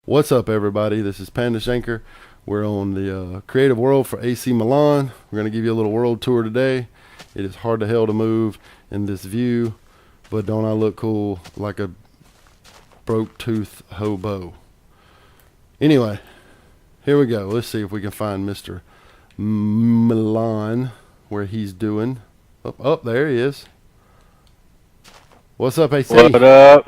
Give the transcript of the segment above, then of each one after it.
What's up, everybody? This is PandaShanker. We're on the creative world for AC Milan. We're going to give you a little world tour today. It is hard to hell to move in this view, but don't I look cool like a broke tooth hobo? Anyway, here we go. Let's see if we can find Mr. Milan, where he's doing. Oh, there he is. What's up, AC? What up?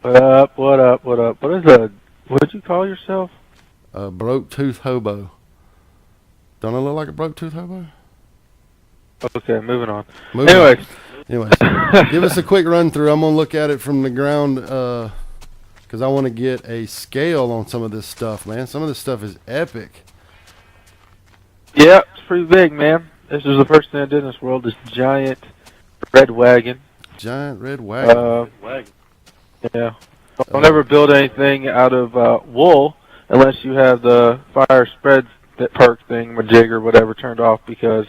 What up? What up? What up? What'd you call yourself? A broke tooth hobo. Don't I look like a broke tooth hobo? Okay, moving on. Anyways, give us a quick run through. I'm gonna look at it from the ground because I want to get a scale on some of this stuff, man. Some of this stuff is epic. Yeah, it's pretty big, man. This is the first thing I did in this world. This giant red wagon. Giant red wagon. Yeah. Don't ever build anything out of wool unless you have the fire spread perk thing, majig or whatever, turned off, because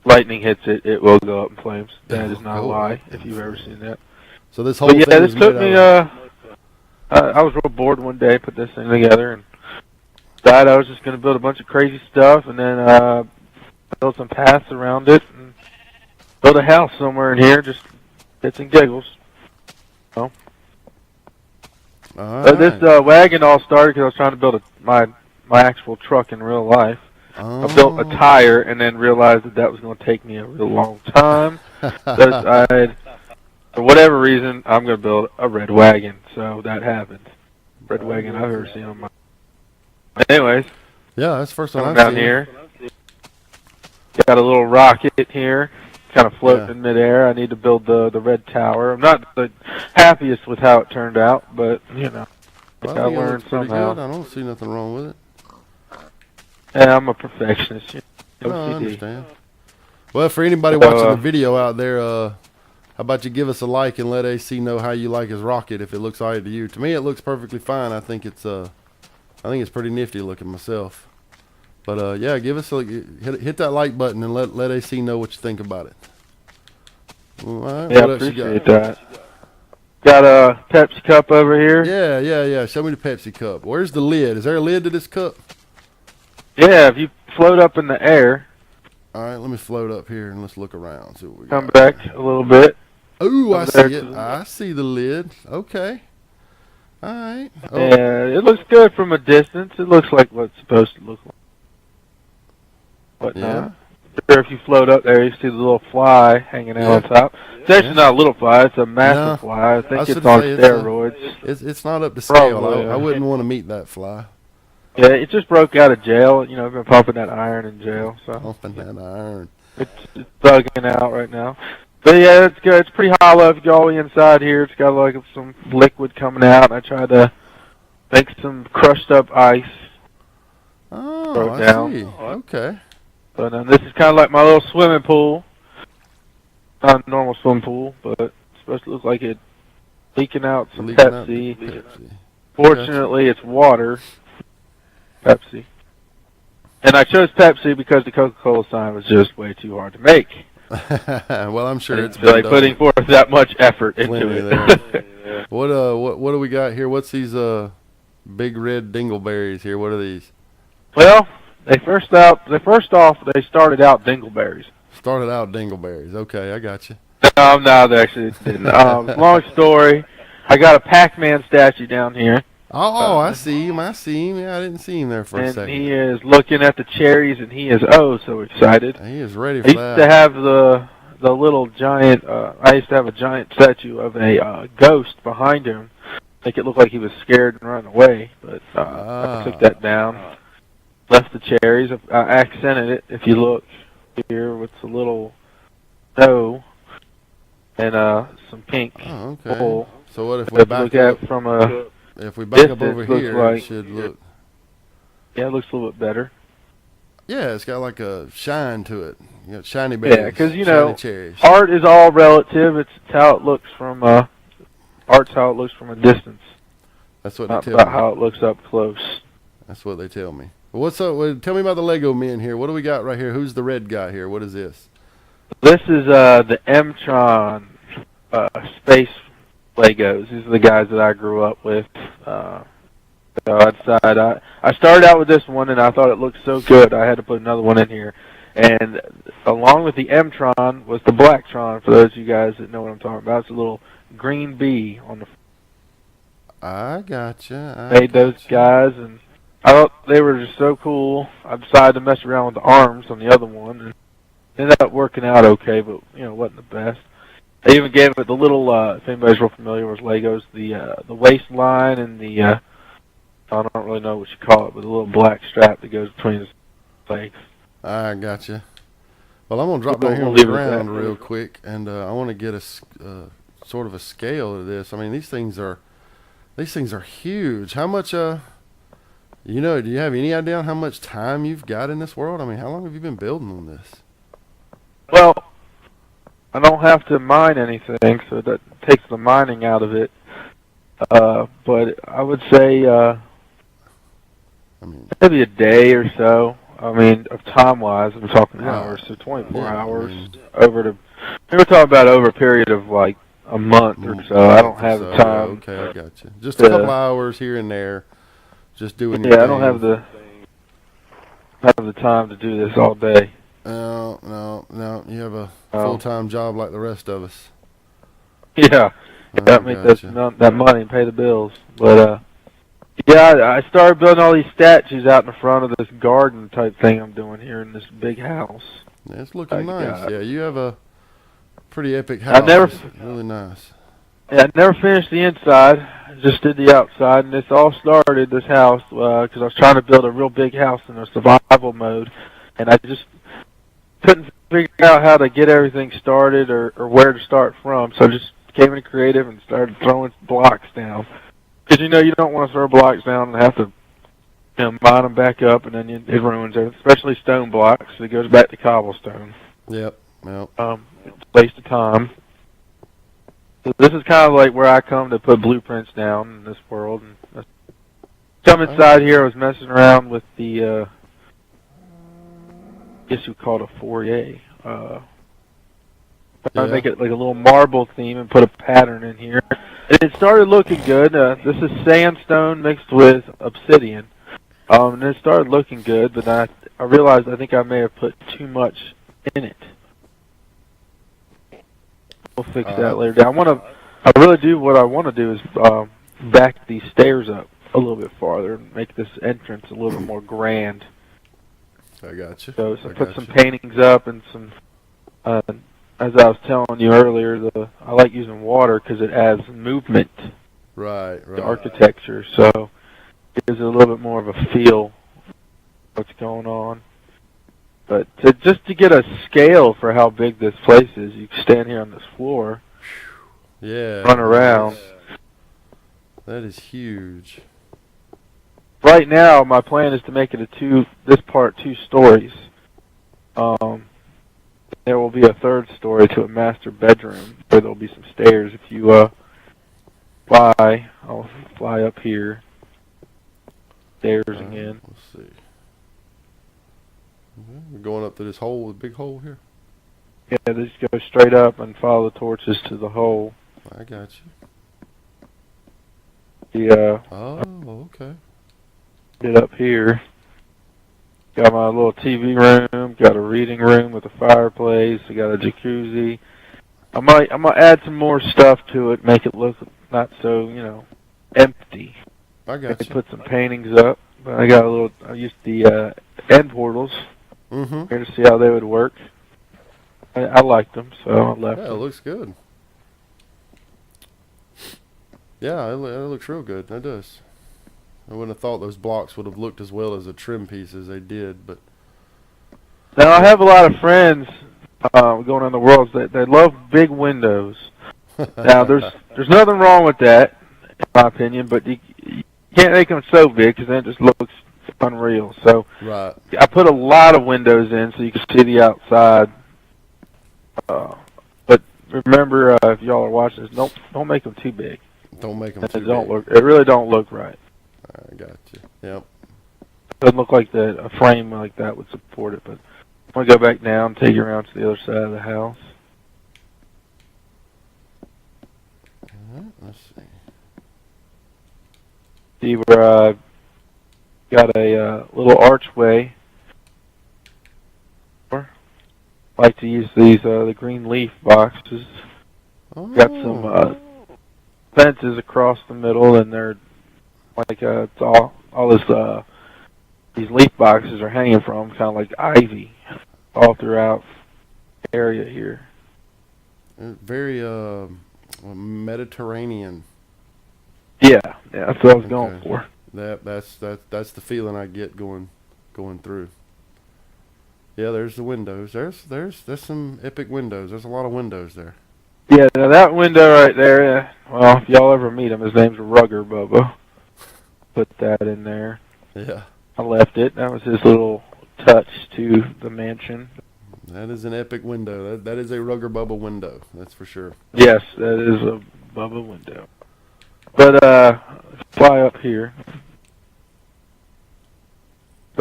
lightning hits it, it will go up in flames. That is not a lie, if you've ever seen that. So this whole thing this took me. I was real bored one day, put this thing together, and decided I was just going to build a bunch of crazy stuff, and then build some paths around it, and build a house somewhere in here, just bits and giggles. So. This wagon all started because I was trying to build my actual truck in real life. I built a tire and then realized that was going to take me a real long time. So I for whatever reason, I'm going to build a red wagon. So that happened. Red wagon I've ever seen on my. Anyways. Yeah, that's the first time I've down seen here. Got a little rocket here, kind of floating in midair. I need to build the red tower. I'm not the happiest with how it turned out, but you know, I learned somehow. Good. I don't see nothing wrong with it. Yeah, I'm a perfectionist. I understand. Well, for anybody watching the video out there, how about you give us a like and let AC know how you like his rocket if it looks alright to you. To me, it looks perfectly fine. I think it's pretty nifty looking myself. But yeah, give us hit that like button and let AC know what you think about it. All right, yeah, appreciate that. Got a Pepsi cup over here. Yeah. Show me the Pepsi cup. Where's the lid? Is there a lid to this cup? Yeah, if you float up in the air. All right, let me float up here and let's look around. See what we Come got. back a little bit. Ooh, I see it. I see the lid. Okay. All right. Oh. Yeah, it looks good from a distance. It looks like what it's supposed to look like. But yeah. Sure, if you float up there, you see the little fly hanging out on top. It's actually not a little fly; it's a massive fly. I think it's on steroids. It's not up to scale. I wouldn't want to meet that fly. Yeah, it just broke out of jail. You know, I've been pumping that iron in jail, so pumping that iron. It's bugging out right now. But yeah, it's good. It's pretty hollow. If you go all the way inside here, it's got like some liquid coming out. I tried to make some crushed up ice. Oh, I see. Okay. But this is kind of like my little swimming pool. Not a normal swimming pool, but it's supposed to look like it leaking out some Pepsi. Fortunately, it's water. Pepsi. And I chose Pepsi because the Coca-Cola sign was just way too hard to make. Well, I'm sure it's like putting forth that much effort into it. What do we got here? What's these big red dingleberries here? What are these? Well, they started out dingleberries. Started out dingleberries. Okay, I got you. No, they actually didn't. Long story. I got a Pac-Man statue down here. Oh, I see him. Yeah, I didn't see him there for a second. And he is looking at the cherries, and he is so excited. He is ready for that. I used to have the little giant. I used to have a giant statue of a ghost behind him, make it look like he was scared and run away. But I took that down. Left the cherries. I accented it. If you look here, with a little snow and some pink. Oh, okay. Wool. So what if we back up from a? If we back up over here, it should look. Yeah, it looks a little bit better. Yeah, it's got like a shine to it. You got shiny berries. Yeah, because you know, cherries. Art is all relative. It's how it looks from art's how it looks from a distance. That's what they tell me. Not about how it looks up close. That's what they tell me. Well, what's up? Well, tell me about the Lego men here. What do we got right here? Who's the red guy here? What is this? This is the M-Tron space Legos. These are the guys that I grew up with. So I decided I started out with this one, and I thought it looked so good I had to put another one in here. And along with the M-Tron was the Blacktron. For those of you guys that know what I'm talking about, it's a little green bee on the. I gotcha. Made those guys, and I thought they were just so cool. I decided to mess around with the arms on the other one, and it ended up working out okay, but wasn't the best. I even gave it the little, if anybody's real familiar with Legos, the waistline and the, I don't really know what you call it, but the little black strap that goes between his legs. I gotcha. Well, I'm gonna drop We'll down here on leave the it at ground that. real quick, and I want to get a sort of a scale of this. I mean, these things are huge. How much do you have any idea on how much time you've got in this world? I mean, how long have you been building on this? Well, I don't have to mine anything, so that takes the mining out of it. But I would say maybe a day or so. I mean, of time-wise, I'm talking hours, so 24 hours over to. We're talking about over a period of like a month or so. I don't have the time. Yeah, okay, I got you. Just a couple hours here and there, just doing your thing. I don't have the time to do this all day. No. You have a full-time job like the rest of us. Yeah, that make that money and pay the bills. But I started building all these statues out in the front of this garden type thing I'm doing here in this big house. Yeah, it's looking nice. Yeah, you have a pretty epic house. Really nice. Yeah, I never finished the inside. I just did the outside, and this all started, this house, because I was trying to build a real big house in a survival mode, and I just couldn't figure out how to get everything started or where to start from, so I just became creative and started throwing blocks down. Because, you don't want to throw blocks down and have to mine them back up, and then it ruins it, especially stone blocks. It goes back to cobblestone. Yep. It's a waste of time. So this is kind of like where I come to put blueprints down in this world. And come inside here, I was messing around with the, I guess you would call it a foyer. Trying to make it like a little marble theme and put a pattern in here. And it started looking good. This is sandstone mixed with obsidian. And it started looking good, but I realized I think I may have put too much in it. We'll fix that later down. What I want to do is back these stairs up a little bit farther and make this entrance a little bit more grand. I got you. So I put some paintings up and some, as I was telling you earlier, I like using water because it adds movement to architecture. So it gives it a little bit more of a feel of what's going on. But just to get a scale for how big this place is, you can stand here on this floor, run around. That is huge. Right now, my plan is to make it this part 2 stories. There will be a 3rd story to a master bedroom where there will be some stairs. If you fly, I'll fly up here. Stairs again. Let's see. We're going up to this hole, the big hole here? Yeah, just go straight up and follow the torches to the hole. I got you. Okay. Get up here. Got my little TV room, got a reading room with a fireplace, I got a jacuzzi. I'm gonna add some more stuff to it, make it look not so, empty. I got you. Put some paintings up. I used the end portals. Here to see how they would work. I liked them, so I left them. Yeah, it looks good. Yeah, it looks real good. It does. I wouldn't have thought those blocks would have looked as well as the trim pieces they did, but. Now I have a lot of friends going on the world that they love big windows. Now there's nothing wrong with that, in my opinion, but you can't make them so big because then it just looks unreal. So I put a lot of windows in so you can see the outside. But remember, if y'all are watching this, don't make them too big. Don't make them too big. It really don't look right. I got you. Yep. It doesn't look like a frame like that would support it. But I'm gonna go back down and take you around to the other side of the house. Let's see. See where I Got a little archway. Like to use these the green leaf boxes. Oh. Got some fences across the middle, and they're like it's all this these leaf boxes are hanging from, kind of like ivy, all throughout the area here. Very Mediterranean. Yeah, that's what I was going for. That's the feeling I get going through. Yeah, there's the windows. There's some epic windows. There's a lot of windows there. Yeah, now that window right there. Well, if y'all ever meet him, his name's Rugger Bubba. Put that in there. Yeah. I left it. That was his little touch to the mansion. That is an epic window. That is a Rugger Bubba window. That's for sure. Yes, that is a Bubba window. But fly up here.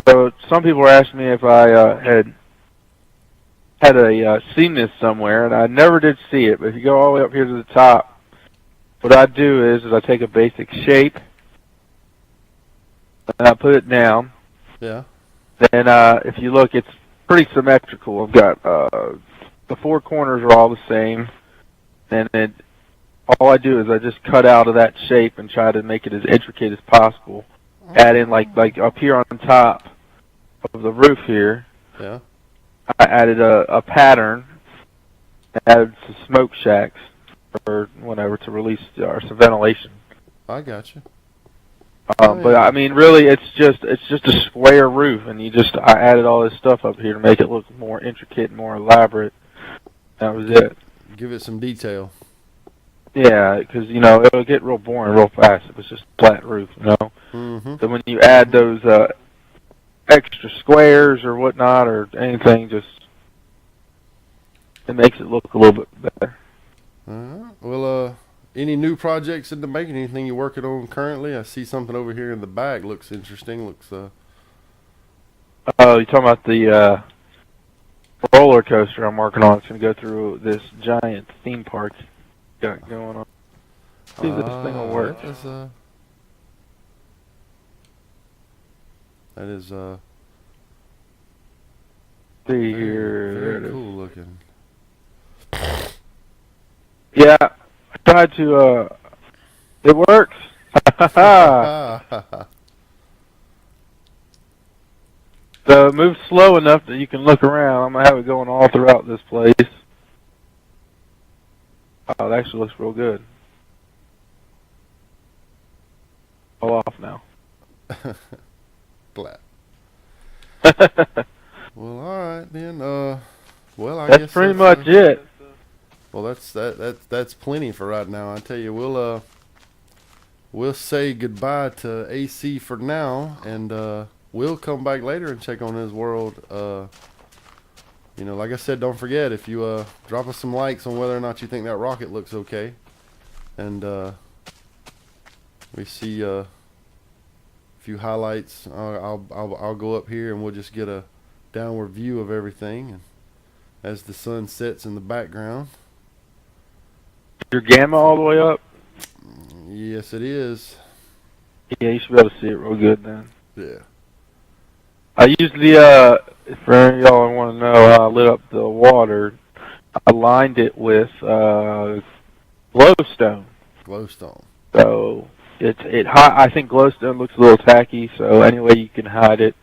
So some people were asking me if I had seen this somewhere, and I never did see it. But if you go all the way up here to the top, what I do is I take a basic shape and I put it down. Yeah. Then if you look, it's pretty symmetrical. I've got the four corners are all the same, and all I do is I just cut out of that shape and try to make it as intricate as possible. Add in like up here on top of the roof here. Yeah. I added a pattern. Added some smoke shacks or whatever to release some ventilation. I got you. But I mean, really, it's just a square roof, and I added all this stuff up here to make it look more intricate and more elaborate. That was it. Give it some detail. Yeah, because it'll get real boring real fast if it's just a flat roof, Mm-hmm. So when you add those extra squares or whatnot or anything, it makes it look a little bit better. All right. Well, any new projects in the making? Anything you're working on currently? I see something over here in the back. Looks interesting. Oh, you're talking about the roller coaster I'm working on. It's going to go through this giant theme park got going on. See if this thing will work. That is see here. Very cool looking. Yeah, I tried to. It works. So move slow enough that you can look around. I'm gonna have it going all throughout this place. Oh, it actually looks real good. All off now. Flat. Well, all right then. Well, I that's guess pretty much it. Well, that's plenty for right now. I tell you, we'll say goodbye to AC for now, and we'll come back later and check on his world. Like I said, don't forget, if you drop us some likes on whether or not you think that rocket looks okay, and we see a few highlights. I'll go up here and we'll just get a downward view of everything, and as the sun sets in the background. Your gamma all the way up? Yes, it is. Yeah, you should be able to see it real good then. Yeah. I usually, for any of y'all who want to know how I lit up the water, I lined it with glowstone. Glowstone. So I think glowstone looks a little tacky, so any way you can hide it,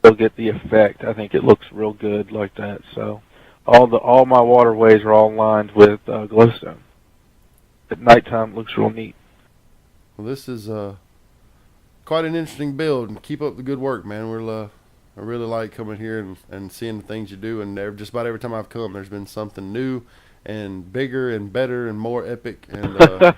they'll get the effect. I think it looks real good like that. So all my waterways are all lined with glowstone. At nighttime, it looks real neat. Well, this is quite an interesting build, and keep up the good work, man. I really like coming here and seeing the things you do, and just about every time I've come, there's been something new and bigger and better and more epic, and I'm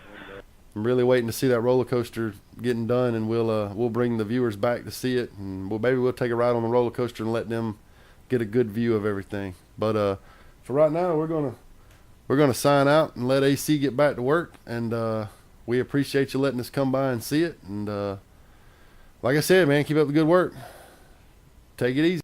really waiting to see that roller coaster getting done, and we'll bring the viewers back to see it, and maybe we'll take a ride on the roller coaster and let them get a good view of everything. But for right now, we're gonna sign out and let AC get back to work, and we appreciate you letting us come by and see it, and like I said, man, keep up the good work. Take it easy.